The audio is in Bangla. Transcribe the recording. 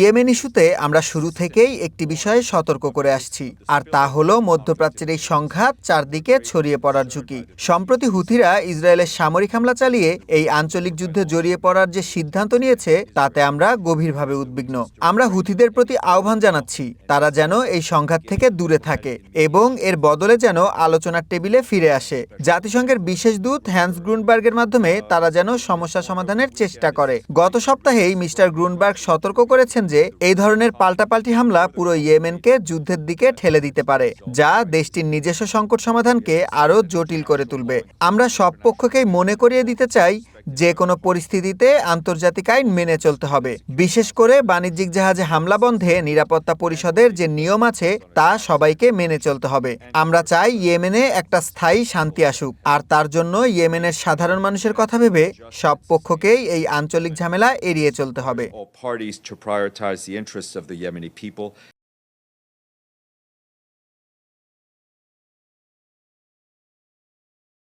ইয়েমেন ইস্যুতে আমরা শুরু থেকেই একটি বিষয়ে সতর্ক করে আসছি, আর তা হলো মধ্যপ্রাচ্যের এই সংঘাত চারদিকে ছড়িয়ে পড়ার ঝুঁকি। সম্প্রতি হুথিরা ইসরায়েলের সামরিক হামলা চালিয়ে এই আঞ্চলিক যুদ্ধে জড়িয়ে পড়ার যে সিদ্ধান্ত নিয়েছে তাতে আমরা গভীরভাবে উদ্বিগ্ন। আমরা হুথিদের প্রতি আহ্বান জানাচ্ছি তারা যেন এই সংঘাত থেকে দূরে থাকে এবং এর বদলে যেন আলোচনার টেবিলে ফিরে আসে। জাতিসংঘের বিশেষ দূত হ্যান্স গ্রুনবার্গের মাধ্যমে তারা যেন সমস্যা সমাধানের চেষ্টা করে। গত সপ্তাহেই মিস্টার গ্রুনবার্গ সতর্ক করেছেন যে এই ধরনের পাল্টাপাল্টি হামলা পুরো ইয়েমেনকে যুদ্ধের দিকে ঠেলে দিতে পারে, যা দেশটির নিজস্ব সংকট সমাধানকে আরও জটিল করে তুলবে। আমরা সব পক্ষকেই মনে করিয়ে দিতে চাই যে কোনো পরিস্থিতিতে আন্তর্জাতিক আইন মেনে চলতে হবে। বিশেষ করে বাণিজ্যিক জাহাজে হামলা বন্ধে নিরাপত্তা পরিষদের যে নিয়ম আছে তা সবাইকে মেনে চলতে হবে। আমরা চাই ইয়েমেনে একটা স্থায়ী শান্তি আসুক, আর তার জন্য ইয়েমেনের সাধারণ মানুষের কথা ভেবে সব পক্ষকেই এই আঞ্চলিক ঝামেলা এড়িয়ে চলতে হবে।